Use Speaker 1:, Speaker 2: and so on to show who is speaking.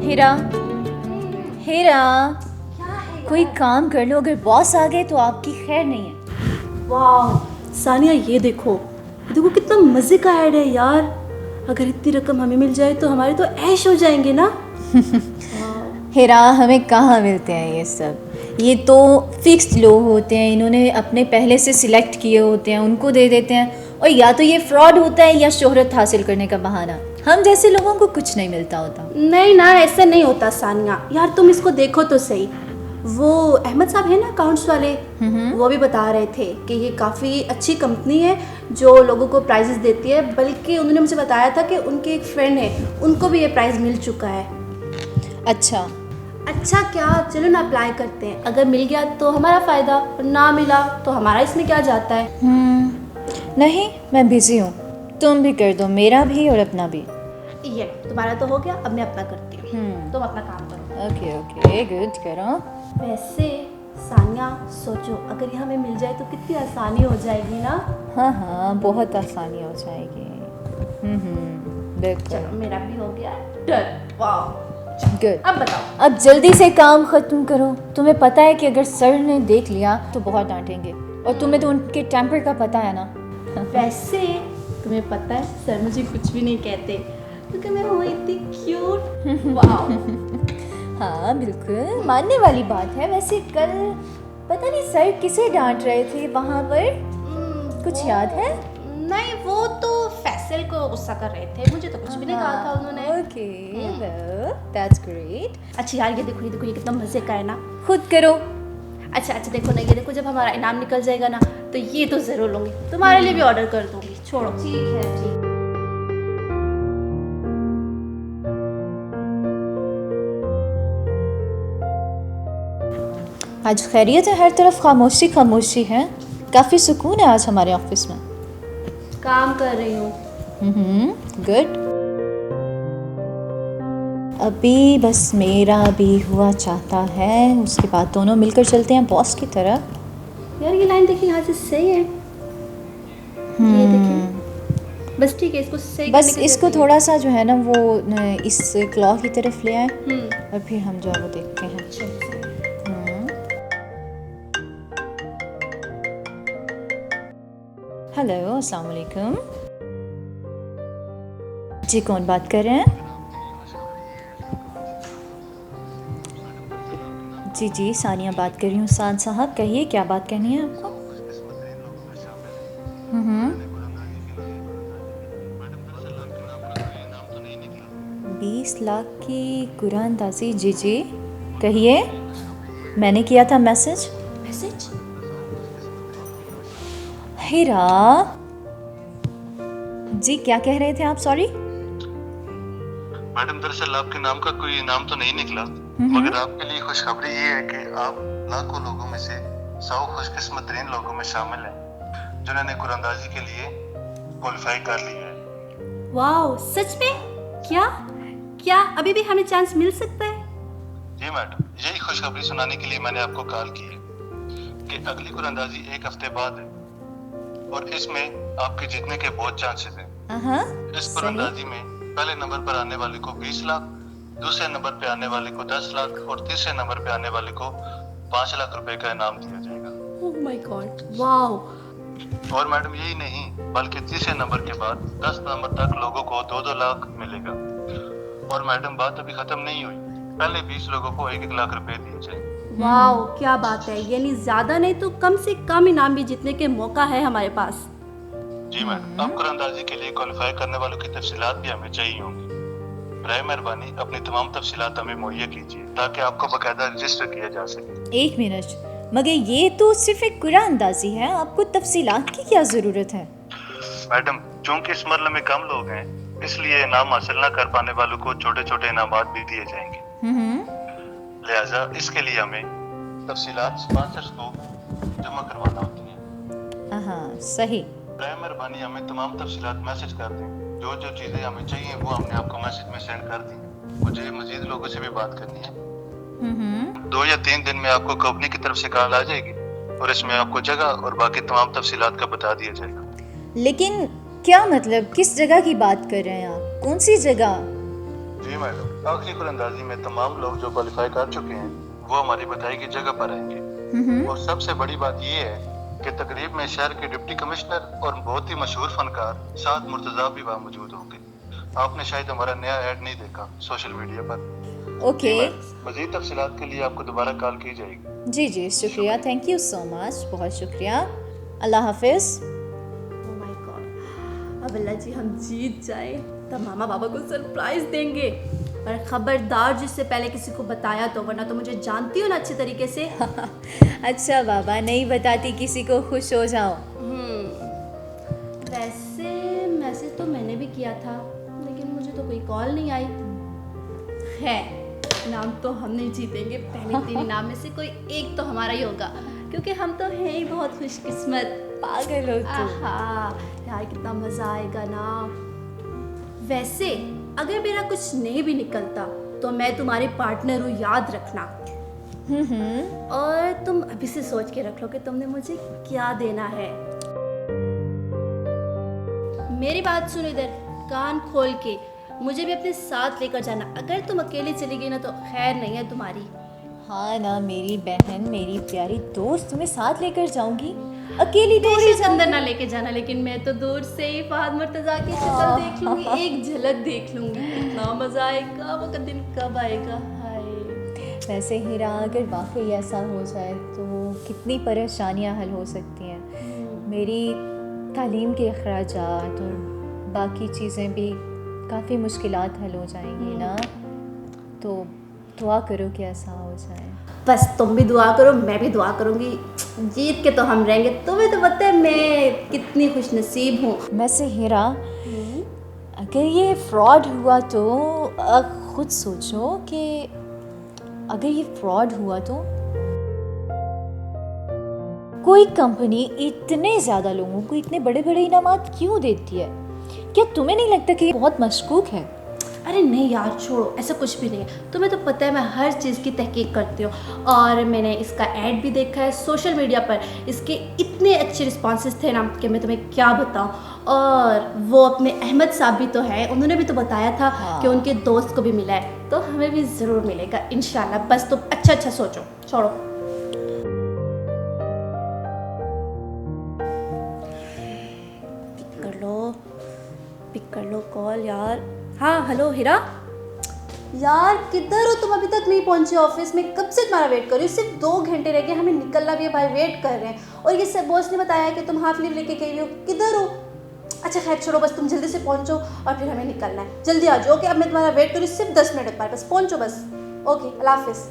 Speaker 1: हीरा, हीरा, कोई काम कर लो, अगर बॉस आ गए तो आपकी खैर नहीं है।
Speaker 2: वाह सानिया, ये देखो देखो कितना मज़े का ऐड है यार। अगर इतनी रकम हमें मिल जाए तो हमारे तो ऐश हो जाएंगे ना।
Speaker 1: हीरा, हमें कहाँ मिलते हैं ये सब, ये तो फिक्स्ड लोग होते हैं, इन्होंने अपने पहले से सिलेक्ट किए होते हैं, उनको दे देते हैं। और या तो ये फ्रॉड होता है या शोहरत हासिल करने का बहाना। हम जैसे लोगों को कुछ नहीं मिलता होता।
Speaker 2: नहीं ना, ऐसे नहीं होता सानिया यार, तुम इसको देखो तो सही। वो अहमद साहब है ना अकाउंट्स वाले, वो भी बता रहे थे कि ये काफ़ी अच्छी कंपनी है जो लोगों को प्राइजेस देती है। बल्कि उन्होंने मुझे बताया था कि उनके एक फ्रेंड है, उनको भी ये प्राइज़ मिल चुका है। अच्छा क्या, चलो ना अप्लाई करते हैं। अगर मिल गया तो हमारा फ़ायदा, और ना मिला तो हमारा इसमें क्या जाता है।
Speaker 1: नहीं, मैं बिज़ी हूँ, तुम भी कर दो, मेरा भी और अपना भी।
Speaker 2: ये तुम्हारा तो हो गया, अब मैं अपना करती हूँ। तुम अपना काम करो।
Speaker 1: ओके ओके, गुड, करो।
Speaker 2: वैसे सानिया सोचो, अगर ये हमें मिल जाए तो कितनी आसानी हो जाएगी ना।
Speaker 1: हाँ हाँ, बहुत आसानी हो जाएगी। बिल्कुल।
Speaker 2: चलो मेरा भी हो गया डन। वाह,
Speaker 1: गुड।
Speaker 2: अब बताओ।
Speaker 1: अब जल्दी से काम खत्म करो। तुम्हें पता है कि अगर सर ने देख लिया तो बहुत डांटेंगे, और तुम्हें तो उनके टेम्पर का पता है ना।
Speaker 2: वैसे तुम्हें पता है सर मुझे कुछ भी नहीं कहते क्योंकि मैं हूँ इतनी क्यूट। वाह।
Speaker 1: हाँ बिल्कुल, मानने वाली बात है। वैसे कल पता नहीं सर किसे डांट रहे थे वहाँ पर, कुछ याद है?
Speaker 2: नहीं, वो तो फैसल को गुस्सा कर रहे थे, मुझे तो कुछ भी नहीं कहा था उन्होंने।
Speaker 1: Okay, well that's great.
Speaker 2: अच्छा यार, ये देखो ये देखो, ये कितना मजे का है ना।
Speaker 1: खुद करो।
Speaker 2: अच्छा देखो ना, ये देखो, जब हमारा इनाम निकल जाएगा ना तो ये तो जरूर लूंगी, तुम्हारे लिए भी ऑर्डर कर दूंगी। छोड़ो। ठीक है, ठीक।
Speaker 1: आज खैरियत है? हर तरफ खामोशी खामोशी है, काफ़ी सुकून है आज हमारे ऑफिस में।
Speaker 2: काम कर रही हूँ।
Speaker 1: गुड। अभी बस मेरा भी हुआ चाहता है, उसके बाद दोनों मिलकर चलते हैं बॉस की तरफ।
Speaker 2: यार ये लाइन देखिए, यहाँ से सही है। ये देखिए, बस ठीक है, इसको सही
Speaker 1: बस
Speaker 2: करने की
Speaker 1: इसको
Speaker 2: जरूरत नहीं
Speaker 1: थोड़ा सा जो है ना वो इस क्लॉ की तरफ ले आए,
Speaker 2: है।
Speaker 1: और फिर हम जो है वो देखते हैं।
Speaker 2: चलो।
Speaker 1: हेलो, अस्सलाम वालेकुम। जी, कौन बात कर रहे हैं? जी जी, सानिया बात कर रही हूँ। साद साहब कहिए, क्या बात करनी है आपको? 20 लाख की कुरानदाजी। जी जी कहिए, मैंने किया था मैसेज। हीरा जी, क्या कह रहे थे आप? सॉरी
Speaker 3: मैडम, दरअसल आपके नाम का कोई इनाम तो नहीं निकला, मगर आपके लिए खुशखबरी ये है कि आप लाखों लोगों में से 100 खुशकिस्मत तरीन लोगों में शामिल हैं जिन्होंने कुरानदाजी के लिए क्वालिफाई कर लिया है।
Speaker 2: वाह, सच में? क्या क्या अभी भी हमें चांस मिल सकता है?
Speaker 3: जी मैडम, यही खुशखबरी सुनाने के लिए मैंने आपको कॉल की है कि अगली कुरानदाजी 1 हफ्ते बाद है, और इसमें आपके जीतने के बहुत चांसेस हैं। इस कुरानदाजी में पहले नंबर पर आने वाले को 20 लाख, दूसरे नंबर पे आने वाले को 10 लाख और तीसरे नंबर पे आने वाले को 5 लाख रुपए का इनाम दिया जाएगा।
Speaker 2: ओह माय गॉड, वाह।
Speaker 3: और मैडम यही नहीं, बल्कि तीसरे नंबर के बाद 10 नंबर तक लोगों को 2-2 लाख मिलेगा। और मैडम, बात अभी खत्म नहीं हुई, पहले 20 लोगों को 1-1 लाख रुपए दिए जाएंगे।
Speaker 2: वाह, क्या बात है। यानी ज्यादा नहीं तो कम से कम इनाम भी जीतने के मौका है हमारे पास।
Speaker 3: जी मैडम, अब कुरानदाजी के लिए क्वालिफाई करने वालों की तफसीलात भी हमें चाहिए होंगी। बराए मेहरबानी अपनी तमाम तफसीलात हमें मुहैया कीजिए ताकि आपको बाकायदा रजिस्टर किया जा सके।
Speaker 1: 1 मिनट, मगर ये तो सिर्फ एक कुरानदाजी है, आपको तफसीलात की क्या ज़रूरत है?
Speaker 3: मैडम, चूंकि इस मरले में कम लोग हैं, इसलिए इनाम हासिल न कर पाने वालों को छोटे छोटे इनामात भी दिए जाएंगे। लिहाजा इसके लिए हमें तफसीलात स्पॉन्सर्स को जमा करवाना होती है।
Speaker 1: हाँ सही।
Speaker 3: बराए मेहरबानी हमें तमाम तफसीलात मैसेज कर दें। जो जो चीज़ें हमें चाहिए वो हमने आपको मैसेज में सेंड कर दी। मुझे मजीद लोगों से भी बात करनी है। 2 या 3 दिन में आपको कंपनी की तरफ से कॉल आ जाएगी और इसमें आपको जगह और बाकी तमाम तफसीलात का बता दिया जाएगा।
Speaker 1: लेकिन क्या मतलब, किस जगह की बात कर रहे हैं आप? कौन सी जगह?
Speaker 3: जी मैडम, आखिरी कुरंदाजी में तमाम लोग जो क्वालिफाई कर चुके हैं वो हमारी बताई की जगह पर आएंगे। और सबसे बड़ी बात ये है कि तकरीब में शहर के डिप्टी कमिश्नर और बहुत ही मशहूर फनकार साद मुर्तजा भी वहाँ मौजूद होंगे। आपने शायद हमारा नया ऐड नहीं देखा सोशल मीडिया पर।
Speaker 1: ओके,
Speaker 3: मजीद तफसीलात के लिए आपको दोबारा कॉल की जाएगी।
Speaker 1: जी जी शुक्रिया, थैंक यू सो मच, बहुत शुक्रिया, अल्लाह हाफिज़।
Speaker 2: Oh my God, अब अल्लाह जी हम जीत जाए तो मामा बाबा को सरप्राइज देंगे। पर खबरदार जिससे पहले किसी को बताया तो, वरना तो मुझे जानती हो ना अच्छे तरीके से।
Speaker 1: अच्छा बाबा, नहीं बताती किसी को, खुश हो जाओ।
Speaker 2: वैसे मैसेज तो मैंने भी किया था, लेकिन मुझे तो कोई कॉल नहीं आई। है, नाम तो हम नहीं जीतेंगे, पहले 3 इनाम में से कोई एक तो हमारा ही होगा, क्योंकि हम तो हैं ही बहुत खुशकिस्मत।
Speaker 1: पागल हो तुम।
Speaker 2: आहा, यार कितना मज़ा आएगा ना। वैसे अगर मेरा कुछ नहीं भी निकलता तो मैं तुम्हारी पार्टनर हूँ, याद रखना। और तुम अभी से सोच के रख लो कि तुमने मुझे क्या देना है। मेरी बात सुनो इधर, कान खोल के, मुझे भी अपने साथ लेकर जाना। अगर तुम अकेली चली गई ना तो खैर नहीं है तुम्हारी।
Speaker 1: हाँ ना मेरी बहन, मेरी प्यारी दोस्त, तुम्हें साथ लेकर जाऊंगी, अकेली थोड़ी
Speaker 2: बेशक अंदर ना लेके जाना, लेकिन मैं तो दूर से ही फहद मुर्तजा की शक्ल देख लूंगी, एक झलक देख लूंगी। इतना मजा आएगा, वो का दिन कब आएगा। हाय,
Speaker 1: वैसे हीरा, अगर वाकई ऐसा हो जाए तो कितनी परेशानियां हल हो सकती हैं। मेरी तालीम के अखराजात और बाकी चीज़ें भी काफ़ी मुश्किलात हल हो जाएंगी ना, तो दुआ करो कि ऐसा हो जाए।
Speaker 2: बस तुम भी दुआ करो, मैं भी दुआ करूंगी, जीत के तो हम रहेंगे। तुम्हें तो पता है मैं कितनी खुशनसीब हूँ।
Speaker 1: वैसे हीरा, अगर ये फ्रॉड हुआ तो खुद सोचो कि अगर ये फ्रॉड हुआ तो कोई कंपनी इतने ज़्यादा लोगों को इतने बड़े बड़े इनामात क्यों देती है? क्या तुम्हें नहीं लगता कि ये बहुत मशकूक है?
Speaker 2: अरे नहीं यार, छोड़ो, ऐसा कुछ भी नहीं है। तुम्हें तो पता है मैं हर चीज़ की तहकीक करती हूँ, और मैंने इसका ऐड भी देखा है सोशल मीडिया पर। इसके इतने अच्छे रिस्पॉन्सेस थे ना कि मैं तुम्हें क्या बताऊँ। और वो अपने अहमद साहब भी तो है, उन्होंने भी तो बताया था कि उनके दोस्त को भी मिला है, तो हमें भी ज़रूर मिलेगा इंशाल्लाह। बस तुम अच्छा अच्छा सोचो, छोड़ो। पिक कर लो कॉल यार। हाँ हेलो हीरा, यार किधर हो तुम? अभी तक नहीं पहुंचे ऑफिस में, कब से तुम्हारा वेट कर रही हूँ। सिर्फ 2 घंटे रह गए, हमें निकलना भी है भाई, वेट कर रहे हैं। और ये सब बॉस ने बताया कि तुम हाफ लीव लेके गई हो, किधर हो? अच्छा खैर छोड़ो, बस तुम जल्दी से पहुंचो और फिर हमें निकलना है। जल्दी आ जाओ, कि अब मैं तुम्हारा वेट कर रही हूँ, सिर्फ 10 मिनट बाद, बस पहुंचो बस। ओके, अल्लाह हाफिज़।